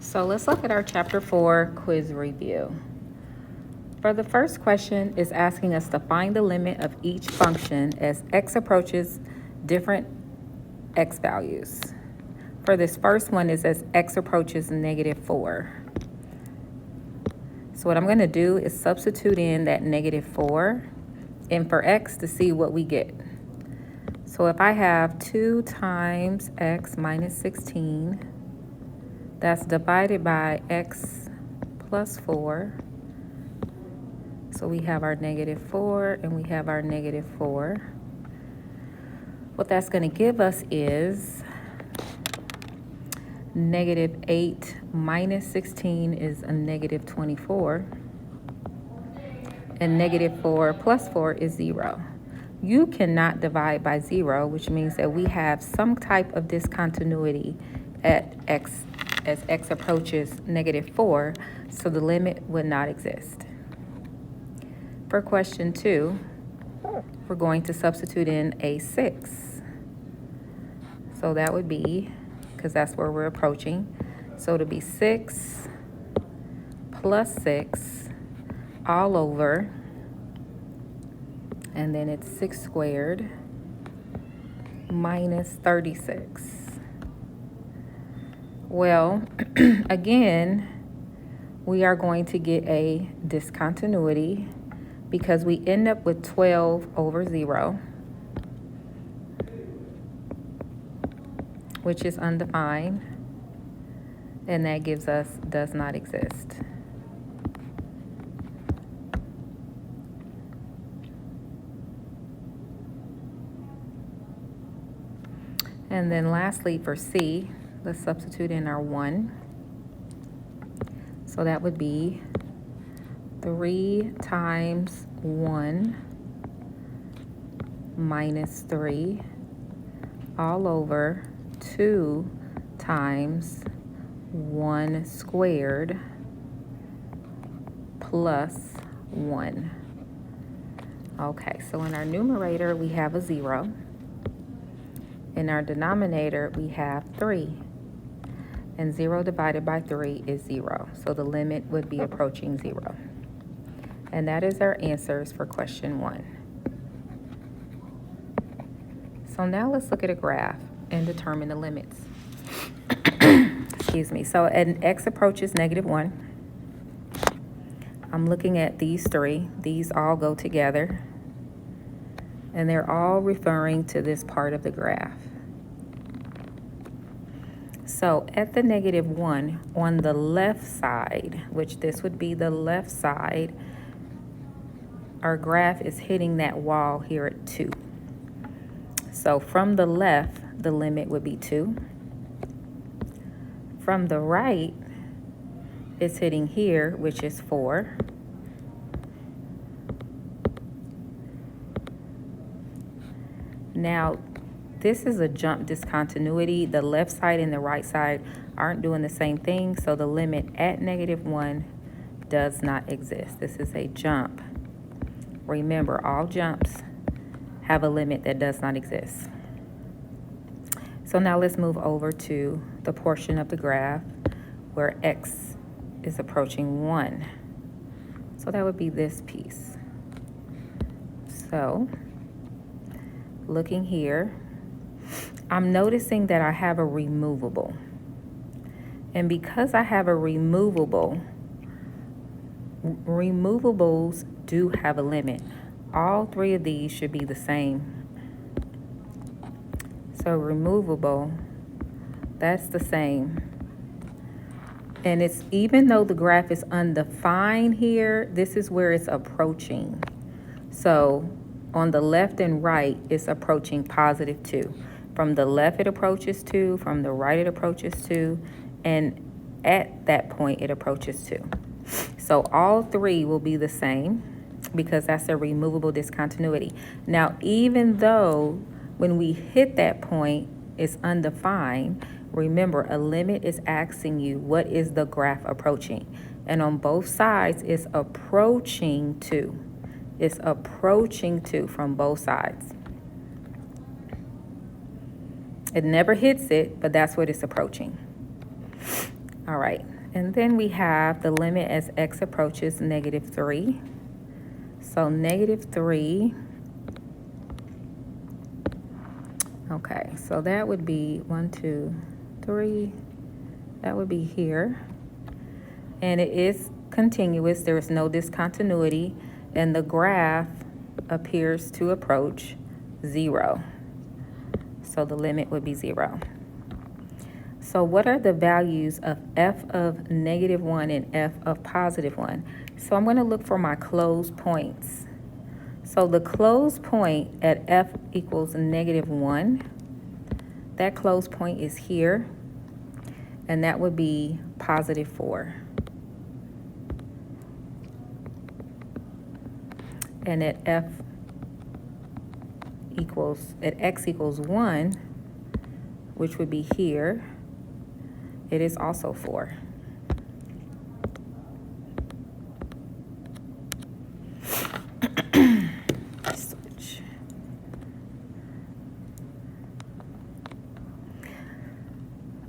So let's look at our Chapter 4 quiz review. For the first question, is asking us to find the limit of each function as x approaches different x values. For this first one is as x approaches -4. So what I'm going to do is substitute in that -4 and for x to see what we get. So if I have 2 times x minus 16, that's divided by x plus 4. So we have our -4 and we have our -4. What that's going to give us is -8 minus 16 is a -24. And -4 plus 4 is 0. You cannot divide by 0, which means that we have some type of discontinuity at x as x approaches -4, so the limit would not exist. For question 2, we're going to substitute in a 6. So that would be, because that's where we're approaching, so it'll be 6 plus 6 all over, and then it's 6 squared minus 36. Well, again, we are going to get a discontinuity because we end up with 12 over 0, which is undefined, and that gives us does not exist. And then lastly for C, let's substitute in our 1. So that would be 3 times 1 minus 3 all over 2 times 1 squared plus 1. Okay, so in our numerator we have a 0. In our denominator we have 3. And 0 divided by 3 is 0. So the limit would be approaching 0. And that is our answers for question 1. So now let's look at a graph and determine the limits. Excuse me. So as x approaches -1, I'm looking at these 3. These all go together. And they're all referring to this part of the graph. So at the -1, on the left side, which this would be the left side, our graph is hitting that wall here at 2. So from the left, the limit would be 2. From the right, it's hitting here, which is 4. Now, this is a jump discontinuity. The left side and the right side aren't doing the same thing, so the limit at -1 does not exist. This is a jump. Remember, all jumps have a limit that does not exist. So now let's move over to the portion of the graph where x is approaching 1. So that would be this piece. So looking here, I'm noticing that I have a removable. And because I have a removable, removables do have a limit. All 3 of these should be the same. So removable, that's the same. And it's, even though the graph is undefined here, this is where it's approaching. So on the left and right, it's approaching +2. From the left, it approaches 2. From the right, it approaches 2. And at that point, it approaches 2. So all 3 will be the same because that's a removable discontinuity. Now, even though when we hit that point, it's undefined, remember, a limit is asking you, what is the graph approaching? And on both sides, it's approaching 2. It's approaching 2 from both sides. It never hits it, but that's what it's approaching. All right, and then we have the limit as x approaches -3. So -3, okay, so that would be 1, 2, 3, that would be here. And it is continuous, there is no discontinuity, and the graph appears to approach 0. So the limit would be 0. So what are the values of f of -1 and f of +1? So I'm going to look for my closed points. So the closed point at f equals -1, that closed point is here, and that would be +4. And at x equals 1, which would be here, it is also 4. Switch.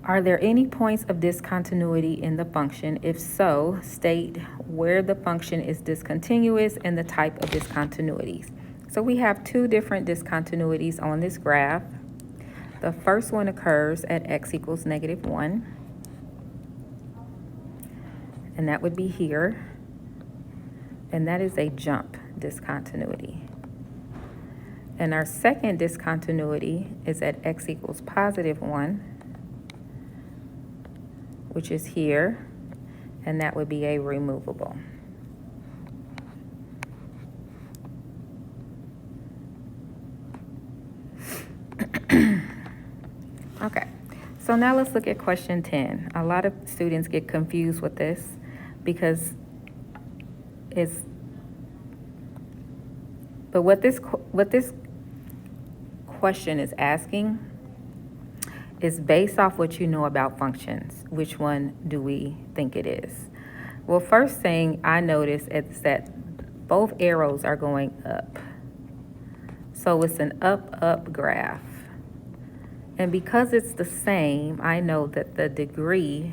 Are there any points of discontinuity in the function? If so, state where the function is discontinuous and the type of discontinuities. So we have two different discontinuities on this graph. The first one occurs at x equals -1, and that would be here, and that is a jump discontinuity. And our second discontinuity is at x equals +1, which is here, and that would be a removable. Okay, so now let's look at question 10. A lot of students get confused with this because what this question is asking is based off what you know about functions. Which one do we think it is? Well, first thing I notice is that both arrows are going up. So it's an up graph. And because it's the same, I know that the degree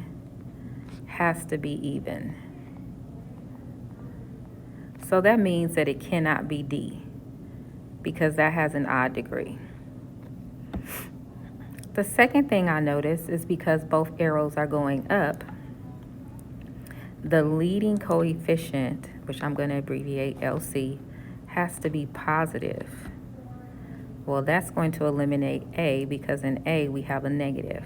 has to be even. So that means that it cannot be D, because that has an odd degree. The second thing I notice is because both arrows are going up, the leading coefficient, which I'm going to abbreviate LC, has to be positive. Well, that's going to eliminate A, because in A we have a negative.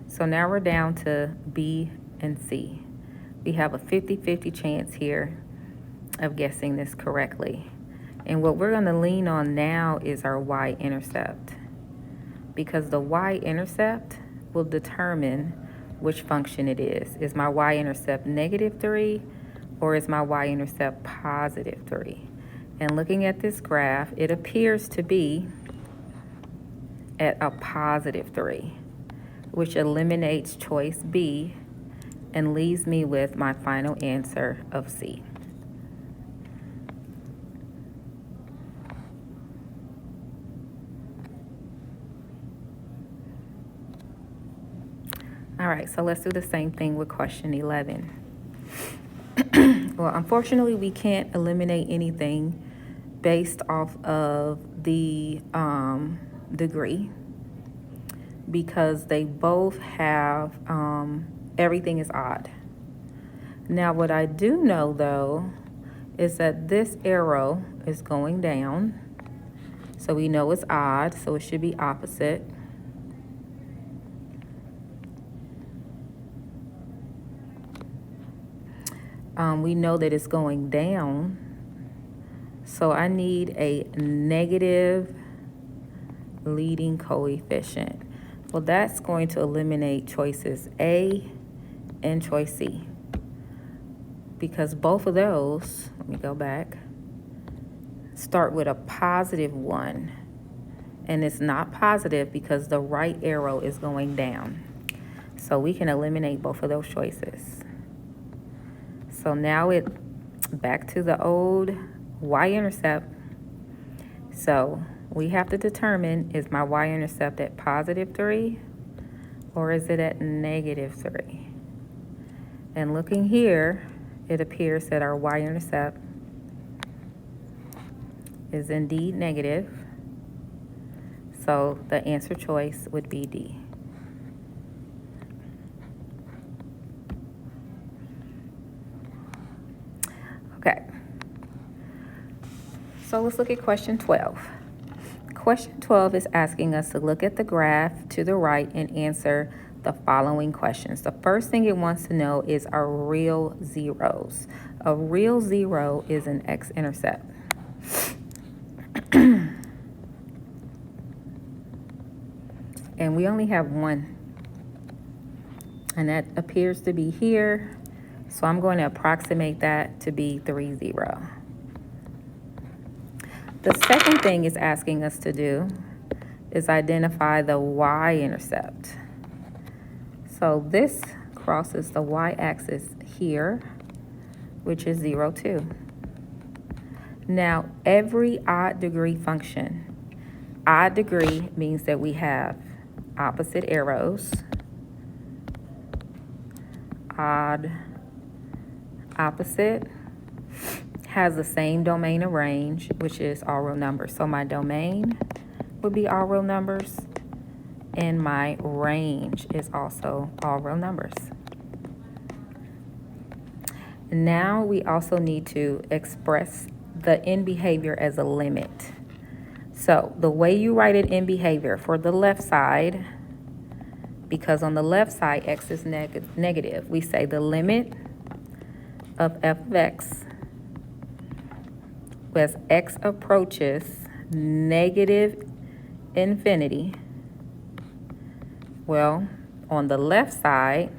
So now we're down to B and C. We have a 50-50 chance here of guessing this correctly. And what we're going to lean on now is our y-intercept, because the y-intercept will determine which function it is. Is my y-intercept -3, or is my y-intercept +3? And looking at this graph, it appears to be at a +3, which eliminates choice B and leaves me with my final answer of C. All right, so let's do the same thing with question 11. Well, unfortunately, we can't eliminate anything based off of the degree, because they both have, everything is odd. Now, what I do know, though, is that this arrow is going down. So we know it's odd, so it should be opposite. We know that it's going down, so I need a negative leading coefficient. Well, that's going to eliminate choices A and choice C, because both of those, let me go back, start with a +1, and it's not positive because the right arrow is going down. So we can eliminate both of those choices. So now back to the old y-intercept. So we have to determine, is my y-intercept at +3 or is it at -3? And looking here, it appears that our y-intercept is indeed negative. So the answer choice would be D. Okay. So let's look at question 12. Question 12 is asking us to look at the graph to the right and answer the following questions. The first thing it wants to know is our real zeros. A real zero is an x-intercept. And we only have one. And that appears to be here. So I'm going to approximate that to be 3, 0. The second thing it's asking us to do is identify the y-intercept. So this crosses the y-axis here, which is 0, 2. Now, every odd degree function, odd degree means that we have opposite arrows, odd, opposite, has the same domain of range, which is all real numbers. So my domain would be all real numbers, and my range is also all real numbers. Now we also need to express the end behavior as a limit. So the way you write it in behavior for the left side, because on the left side x is negative, we say the limit of f of x as x approaches negative infinity. Well, on the left side,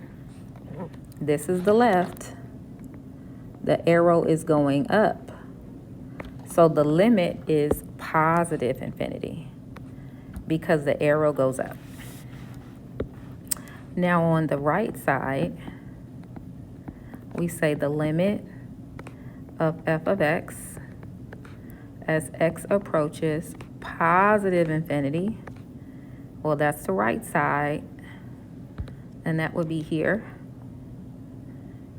this is the left, the arrow is going up. So the limit is positive infinity because the arrow goes up. Now on the right side, we say the limit of f of x as x approaches positive infinity. Well, that's the right side, and that would be here.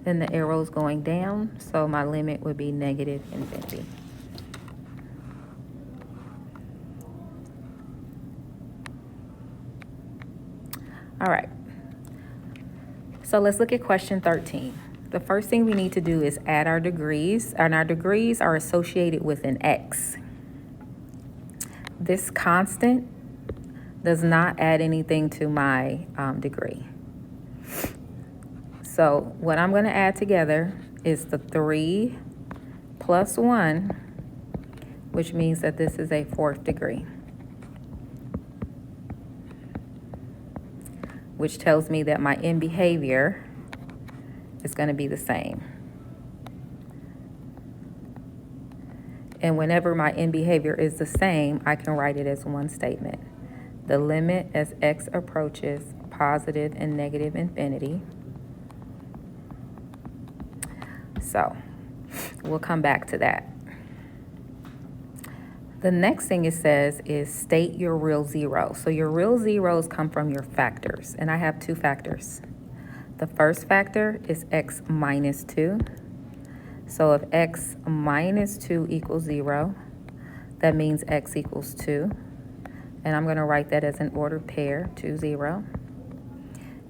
And the arrow's going down, so my limit would be negative infinity. All right, so let's look at question 13. The first thing we need to do is add our degrees, and our degrees are associated with an x. This constant does not add anything to my degree. So what I'm going to add together is the 3 plus 1, which means that this is a 4th degree, which tells me that my end behavior is going to be the same. And whenever my end behavior is the same, I can write it as one statement. The limit as x approaches positive and negative infinity. So we'll come back to that. The next thing it says is state your real zero. So your real zeros come from your factors, and I have 2 factors. The first factor is x minus 2. So if x minus 2 equals 0, that means x equals 2. And I'm going to write that as an ordered pair, 2, 0.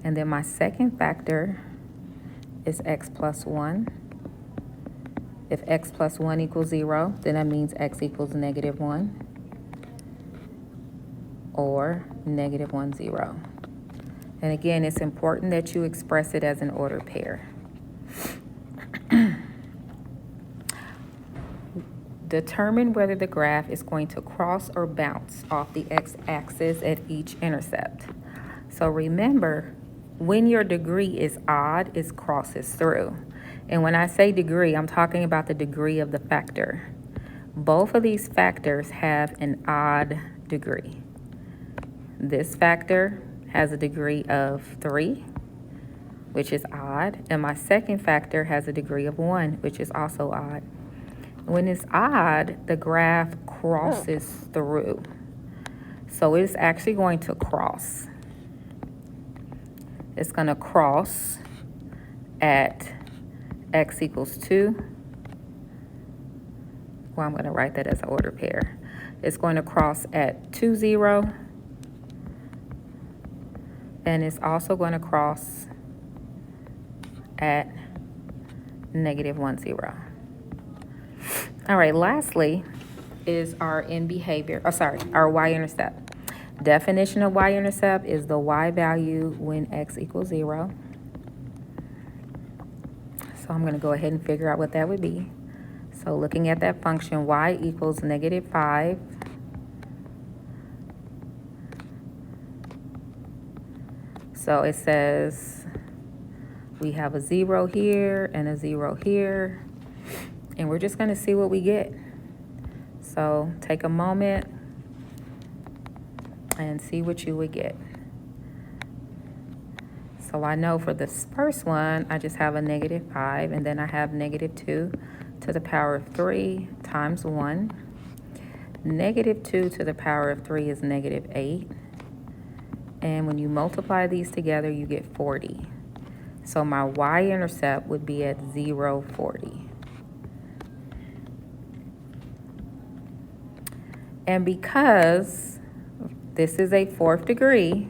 And then my second factor is x plus 1. If x plus 1 equals 0, then that means x equals negative 1 or negative 1, 0. And again, it's important that you express it as an ordered pair. Determine whether the graph is going to cross or bounce off the x-axis at each intercept. So remember, when your degree is odd, it crosses through. And when I say degree, I'm talking about the degree of the factor. Both of these factors have an odd degree. This factor has a degree of 3, which is odd, and my second factor has a degree of 1, which is also odd. When it's odd, the graph crosses through. So it's actually going to cross. It's going to cross at x equals 2. Well, I'm going to write that as an order pair. It's going to cross at 2, 0. And it's also going to cross at negative 1, 0. All right, lastly is our in behavior, our y-intercept. Definition of y-intercept is the y value when x equals 0. So I'm going to go ahead and figure out what that would be. So looking at that function, y equals negative 5. So it says we have a 0 here and a 0 here. And we're just going to see what we get. So take a moment and see what you would get. So I know for this first one, I just have a negative 5, and then I have negative 2 to the power of 3 times 1. Negative 2 to the power of 3 is negative 8. And when you multiply these together, you get 40. So my y-intercept would be at 0, 40. And because this is a 4th degree,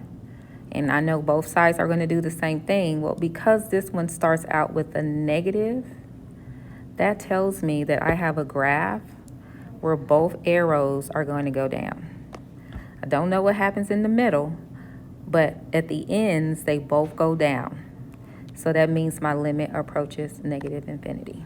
and I know both sides are going to do the same thing, well, because this one starts out with a negative, that tells me that I have a graph where both arrows are going to go down. I don't know what happens in the middle, but at the ends, they both go down. So that means my limit approaches negative infinity.